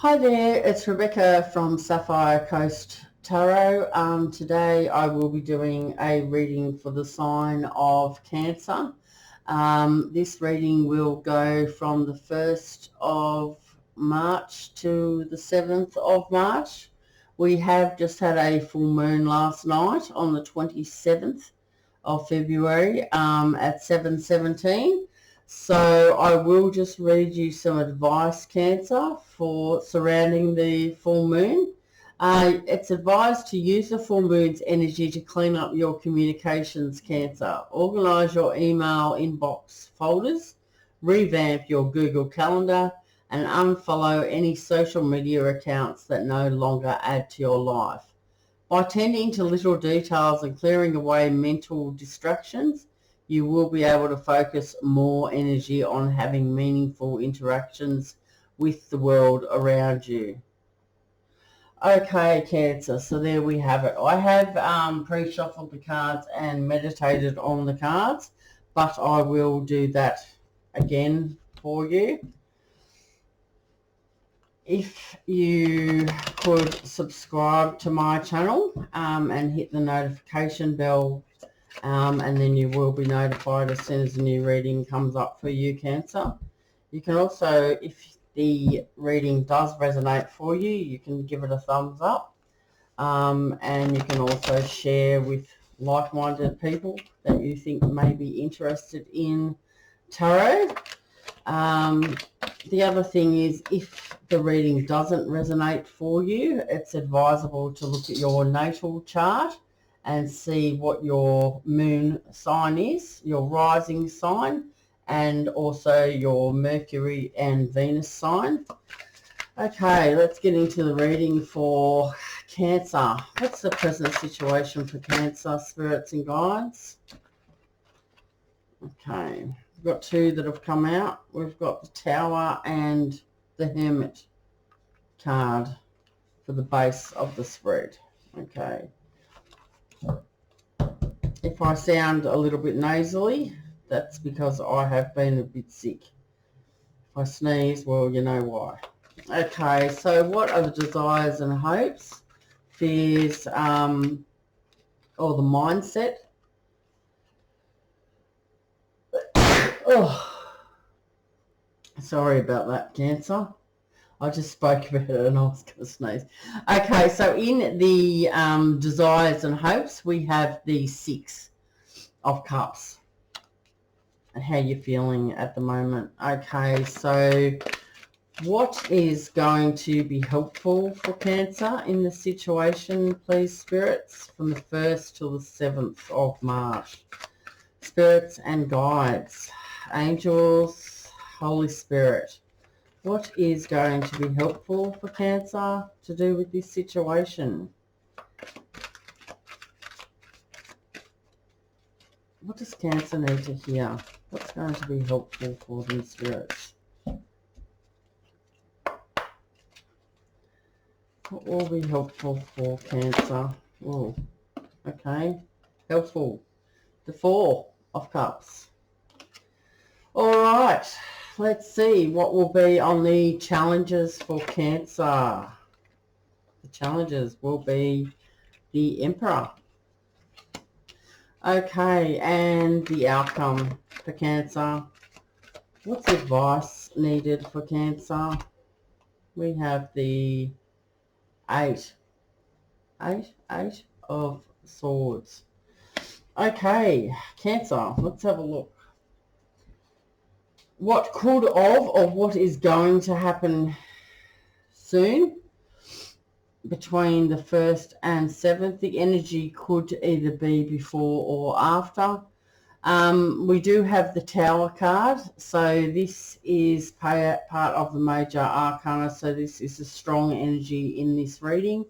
Hi there, it's Rebekah from Sapphire Coast Tarot. Today I will be doing a reading for the sign of Cancer. This reading will go from the 1st of March to the 7th of March. We have just had a full moon last night on the 27th of February at 7:17. So I will just read you some advice, Cancer, for surrounding the full moon. It's advised to use the full moon's energy to clean up your communications, Cancer. Organise your email inbox folders, revamp your Google Calendar, and unfollow any social media accounts that no longer add to your life. By tending to little details and clearing away mental distractions, you will be able to focus more energy on having meaningful interactions with the world around you. Okay, Cancer, so there we have it. I have pre-shuffled the cards and meditated on the cards, but I will do that again for you. If you could subscribe to my channel and hit the notification bell, and then you will be notified as soon as a new reading comes up for you, Cancer. You can also, if the reading does resonate for you, you can give it a thumbs up, and you can also share with like-minded people that you think may be interested in tarot. The other thing is, if the reading doesn't resonate for you, it's advisable to look at your natal chart and see what your moon sign is, your rising sign, and also your Mercury and Venus sign. Okay, let's get into the reading for Cancer. What's the present situation for Cancer, spirits and guides? Okay, we've got two that have come out. We've got the Tower and the Hermit card for the base of the spread. Okay. If I sound a little bit nasally, that's because I have been a bit sick. If I sneeze, well, you know why. Okay, so what are the desires and hopes, fears, or the mindset? Oh, sorry about that, Cancer. I just spoke about it and I was going to sneeze. Okay, so in the desires and hopes, we have the 6 of Cups and how you're feeling at the moment. Okay, so what is going to be helpful for Cancer in the situation, please, spirits, from the 1st till the 7th of March? Spirits and guides, angels, Holy Spirit. What is going to be helpful for Cancer to do with this situation? What does Cancer need to hear? What's going to be helpful for them, spirits? What will be helpful for Cancer? Oh, okay. Helpful. The 4 of Cups. All right. Let's see what will be on the challenges for Cancer. The challenges will be the Emperor. Okay, and the outcome for Cancer. What's advice needed for Cancer? We have the 8 of Swords. Okay, Cancer, let's have a look. What could have, or what is going to happen soon between the 1st and 7th? The energy could either be before or after. We do have the Tower card, so this is part of the major arcana, so this is a strong energy in this reading.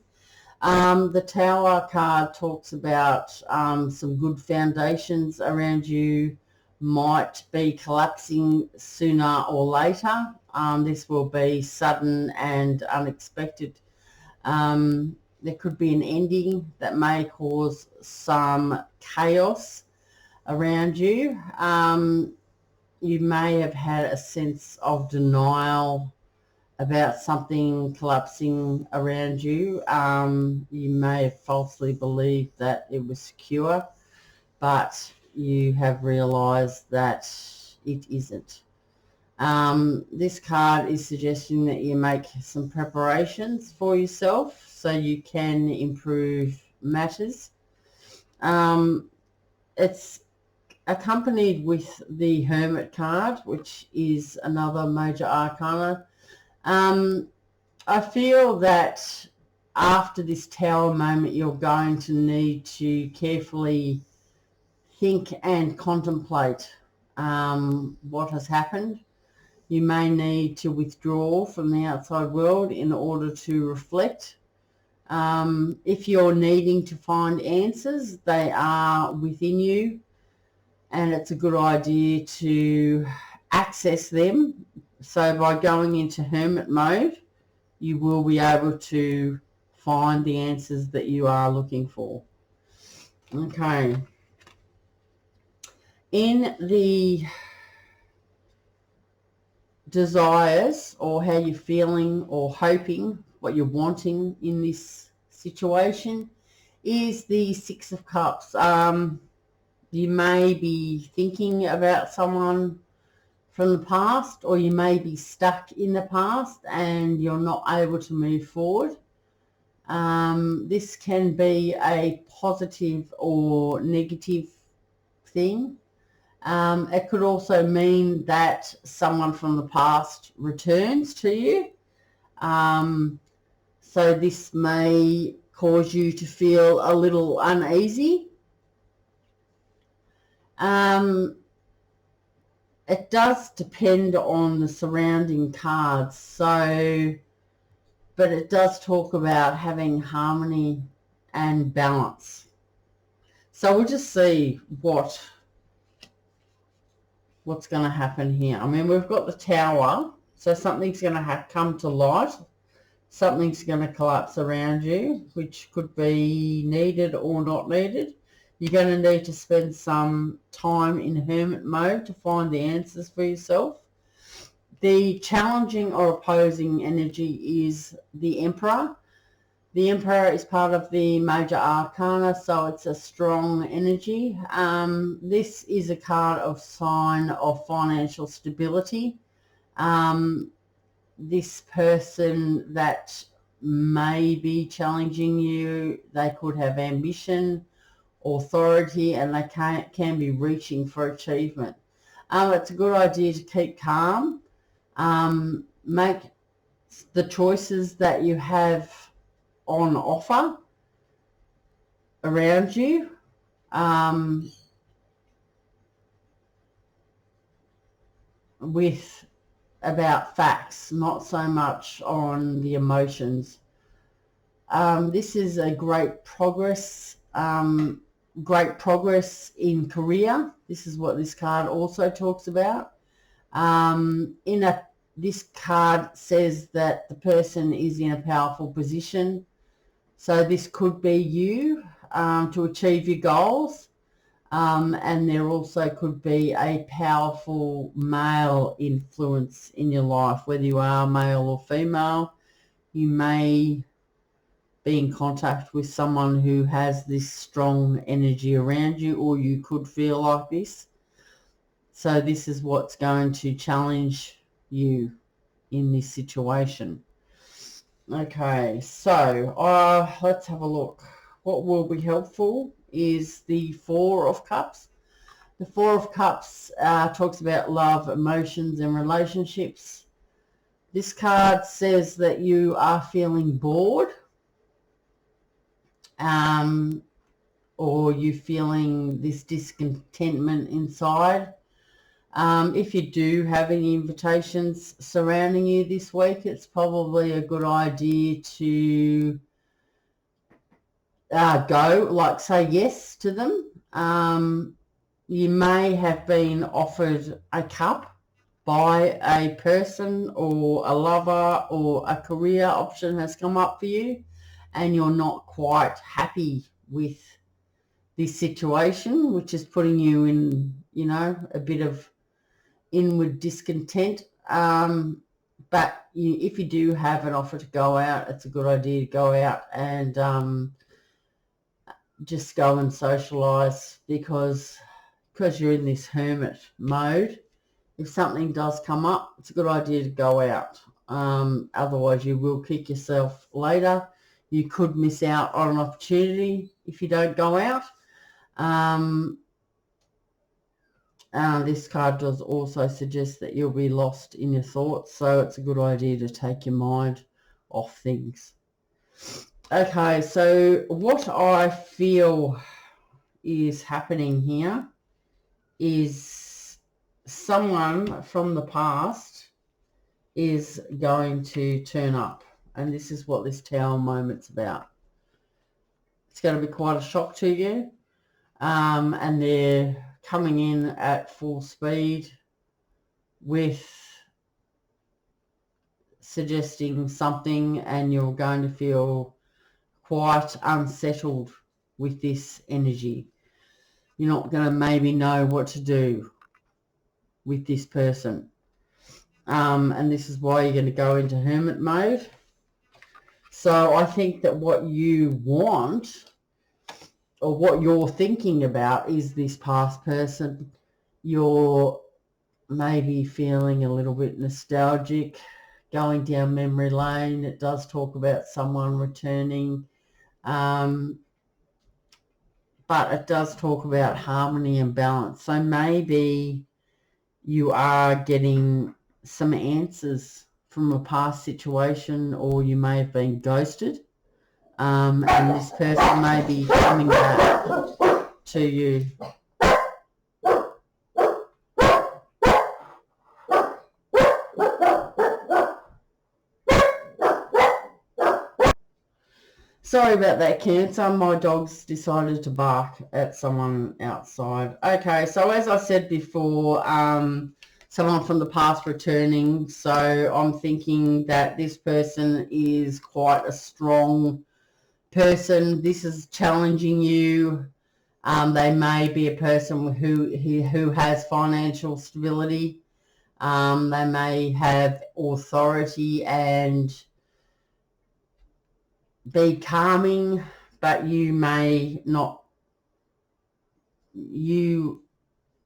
The Tower card talks about some good foundations around you might be collapsing sooner or later. This will be sudden and unexpected. There could be an ending that may cause some chaos around you. You may have had a sense of denial about something collapsing around you. You may have falsely believed that it was secure, but you have realized that it isn't. This card is suggesting that you make some preparations for yourself so you can improve matters. It's accompanied with the Hermit card, which is another major arcana. I feel that after this Tower moment, you're going to need to carefully think and contemplate what has happened. You may need to withdraw from the outside world in order to reflect. If you're needing to find answers, they are within you, and it's a good idea to access them. So by going into hermit mode, you will be able to find the answers that you are looking for. Okay. In the desires, or how you're feeling or hoping, what you're wanting in this situation, is the Six of Cups. You may be thinking about someone from the past, or you may be stuck in the past and you're not able to move forward. This can be a positive or negative thing. It could also mean that someone from the past returns to you. So this may cause you to feel a little uneasy. It does depend on the surrounding cards, but it does talk about having harmony and balance. So we'll just see what's going to happen here. I mean, we've got the Tower, so something's going to come to light. Something's going to collapse around you, which could be needed or not needed. You're going to need to spend some time in hermit mode to find the answers for yourself. The challenging or opposing energy is the Emperor. The Emperor is part of the major arcana, so it's a strong energy. This is a card of sign of financial stability. This person that may be challenging you, they could have ambition, authority, and they can be reaching for achievement. It's a good idea to keep calm. Make the choices that you have on offer around you with about facts, not so much on the emotions. This is a great progress in career. This is what this card also talks about. This card says that the person is in a powerful position. So this could be you to achieve your goals. And there also could be a powerful male influence in your life, whether you are male or female. You may be in contact with someone who has this strong energy around you, or you could feel like this. So this is what's going to challenge you in this situation. Okay, so let's have a look. What will be helpful is the Four of Cups. The Four of Cups talks about love, emotions, and relationships. This card says that you are feeling bored, or you're feeling this discontentment inside. If you do have any invitations surrounding you this week, it's probably a good idea to say yes to them. You may have been offered a cup by a person, or a lover, or a career option has come up for you, and you're not quite happy with this situation, which is putting you in, a bit of inward discontent. But if you do have an offer to go out, it's a good idea to go out and just go and socialise, because you're in this hermit mode. If something does come up, it's a good idea to go out. Otherwise, you will kick yourself later. You could miss out on an opportunity if you don't go out. This card does also suggest that you'll be lost in your thoughts, so it's a good idea to take your mind off things. Okay, so what I feel is happening here is someone from the past is going to turn up, and this is what this Tower moment's about. It's going to be quite a shock to you, and they're coming in at full speed with suggesting something, and you're going to feel quite unsettled with this energy. You're not going to maybe know what to do with this person. And this is why you're going to go into hermit mode. So I think that what you want, or what you're thinking about, is this past person. You're maybe feeling a little bit nostalgic, going down memory lane. It does talk about someone returning, but it does talk about harmony and balance. So maybe you are getting some answers from a past situation, or you may have been ghosted, and this person may be coming back to you. Sorry about that, Cancer. My dog's decided to bark at someone outside. Okay, so as I said before, someone from the past returning. So I'm thinking that this person is quite a strong person. This is challenging you. They may be a person who has financial stability. They may have authority and be calming, but you may not. You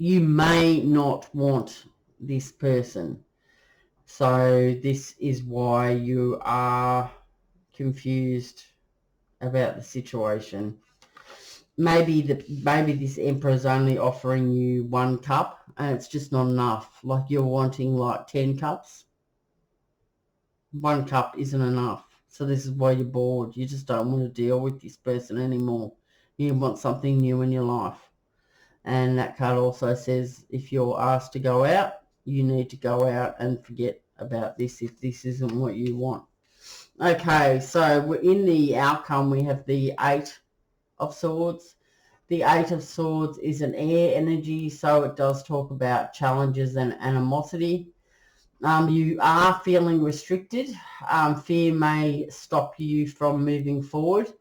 may not want this person. So this is why you are confused about the situation. Maybe this Emperor is only offering you 1 cup, and it's just not enough. Like you're wanting like 10 cups. 1 cup isn't enough. So this is why you're bored. You just don't want to deal with this person anymore. You want something new in your life. And that card also says if you're asked to go out, you need to go out and forget about this if this isn't what you want. Okay, so in the outcome we have the 8 of Swords. The 8 of Swords is an air energy, so it does talk about challenges and animosity. You are feeling restricted. Fear may stop you from moving forward.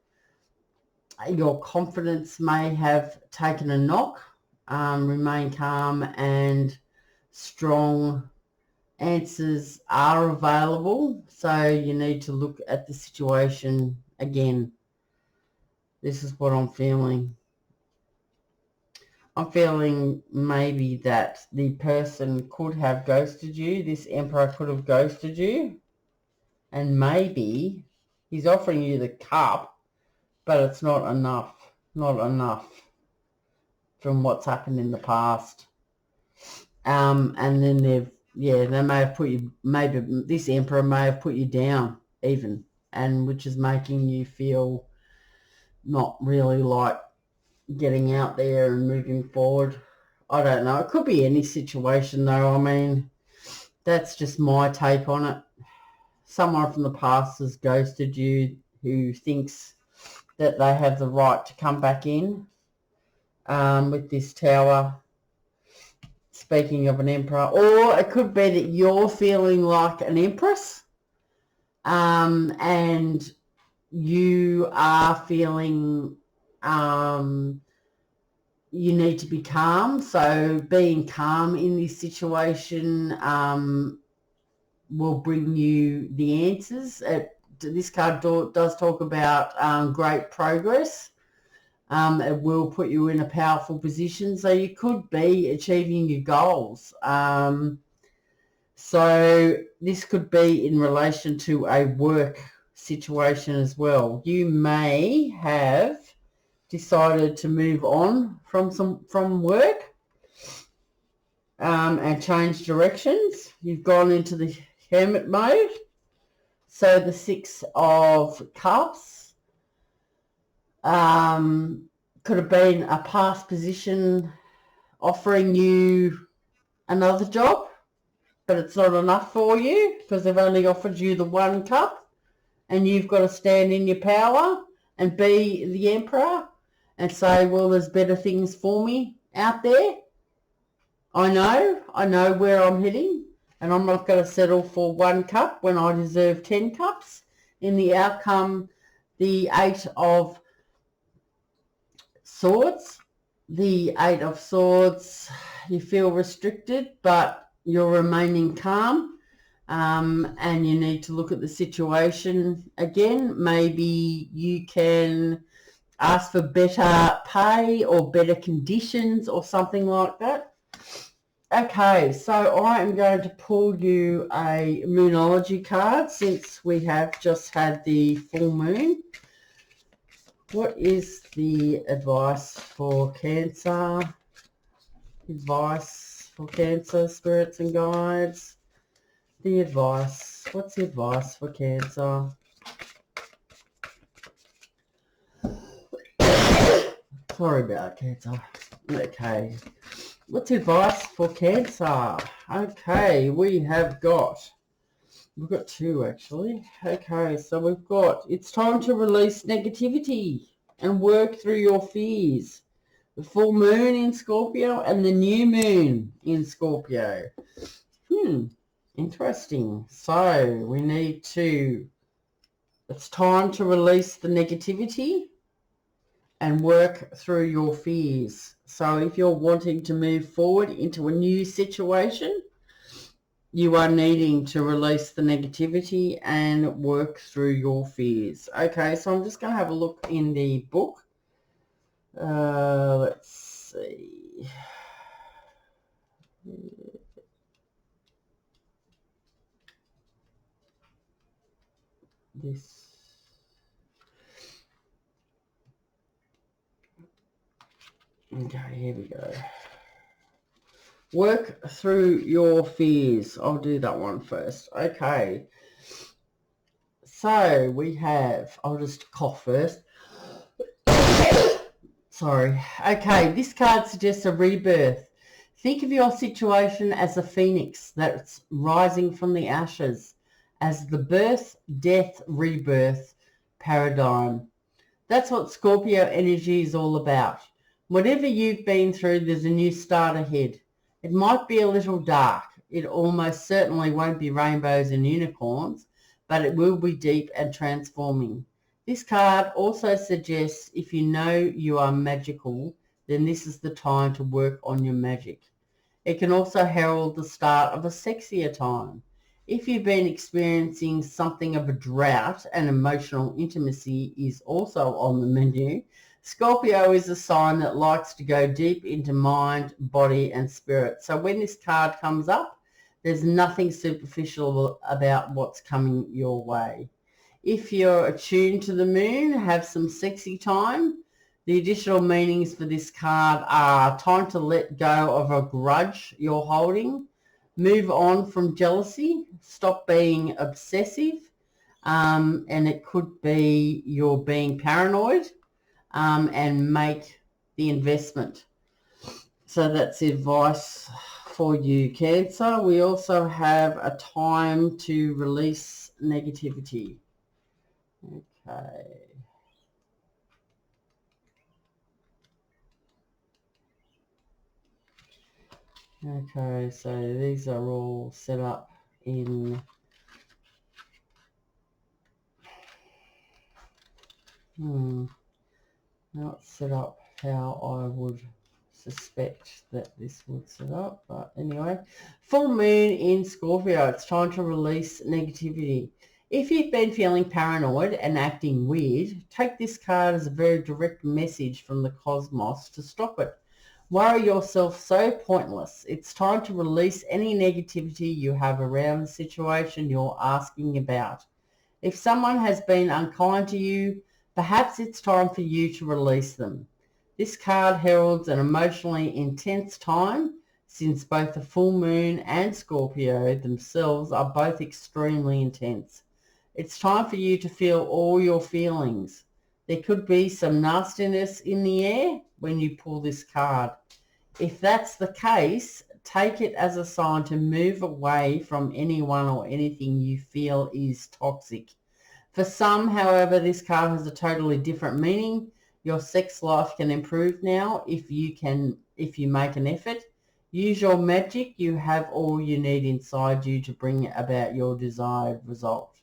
Your confidence may have taken a knock. Remain calm and strong. Answers are available, so you need to look at the situation again. This is what I'm feeling. I'm feeling maybe that the person could have ghosted you. This Emperor could have ghosted you. And maybe he's offering you the cup, but it's not enough. Not enough from what's happened in the past. And then they may have put you, maybe this Emperor may have put you down even, and which is making you feel not really like getting out there and moving forward. I don't know. It could be any situation though. I mean, that's just my take on it. Someone from the past has ghosted you who thinks that they have the right to come back in with this Tower. Speaking of an Emperor, or it could be that you're feeling like an Empress and you are feeling you need to be calm. So being calm in this situation will bring you the answers. This card does talk about great progress. It will put you in a powerful position, so you could be achieving your goals. So this could be in relation to a work situation as well. You may have decided to move on from work and change directions. You've gone into the hermit mode. So the Six of Cups could have been a past position offering you another job, but it's not enough for you because they've only offered you the one cup, and you've got to stand in your power and be the emperor and say, well, there's better things for me out there. I know where I'm heading, and I'm not going to settle for one cup when I deserve 10 cups. In the outcome, the Eight of Swords. The Eight of Swords, you feel restricted, but you're remaining calm, and you need to look at the situation again. Maybe you can ask for better pay or better conditions or something like that. Okay, so I am going to pull you a Moonology card since we have just had the full moon. What is the advice for Cancer? Advice for Cancer, spirits and guides. The advice. What's the advice for Cancer? Sorry about Cancer. Okay. What's the advice for Cancer? Okay, we've got two actually. Okay, so we've got, it's time to release negativity and work through your fears. The full moon in Scorpio and the new moon in Scorpio. Interesting. So we need to, it's time to release the negativity and work through your fears. So if you're wanting to move forward into a new situation, you are needing to release the negativity and work through your fears. Okay, so I'm just going to have a look in the book. Let's see. This. Okay, here we go. Work through your fears. I'll do that one first. Okay. So we have, I'll just cough first. Sorry. Okay, this card suggests a rebirth. Think of your situation as a phoenix that's rising from the ashes, as the birth, death, rebirth paradigm. That's what Scorpio energy is all about. Whatever you've been through, there's a new start ahead. It might be a little dark. It almost certainly won't be rainbows and unicorns, but it will be deep and transforming. This card also suggests if you know you are magical, then this is the time to work on your magic. It can also herald the start of a sexier time. If you've been experiencing something of a drought and emotional intimacy is also on the menu, Scorpio is a sign that likes to go deep into mind, body and spirit. So when this card comes up, there's nothing superficial about what's coming your way. If you're attuned to the moon, have some sexy time. The additional meanings for this card are time to let go of a grudge you're holding, move on from jealousy, stop being obsessive, and it could be you're being paranoid, and make the investment. So that's advice for you, Cancer. We also have a time to release negativity. Okay. Okay, so these are all set up in not set up how I would suspect that this would set up, but anyway. Full moon in Scorpio. It's time to release negativity. If you've been feeling paranoid and acting weird, take this card as a very direct message from the cosmos to stop it. Worry yourself so pointless. It's time to release any negativity you have around the situation you're asking about. If someone has been unkind to you, perhaps it's time for you to release them. This card heralds an emotionally intense time, since both the full moon and Scorpio themselves are both extremely intense. It's time for you to feel all your feelings. There could be some nastiness in the air when you pull this card. If that's the case, take it as a sign to move away from anyone or anything you feel is toxic. For some, however, this card has a totally different meaning. Your sex life can improve now if you make an effort. Use your magic. You have all you need inside you to bring about your desired result.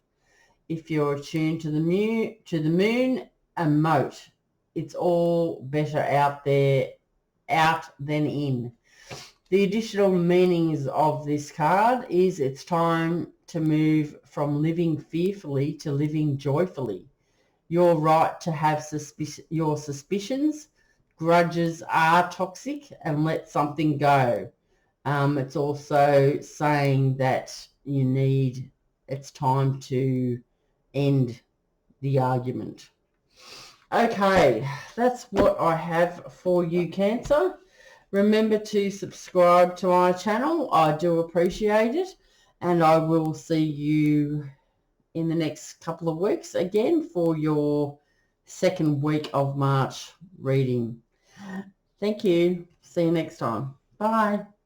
If you're attuned to the moon, emote. It's all better out than in. The additional meanings of this card is it's time to move from living fearfully to living joyfully. You're right to have your suspicions. Grudges are toxic, and let something go. It's also saying that it's time to end the argument. Okay, that's what I have for you, Cancer. Remember to subscribe to my channel. I do appreciate it. And I will see you in the next couple of weeks again for your second week of March reading. Thank you. See you next time. Bye.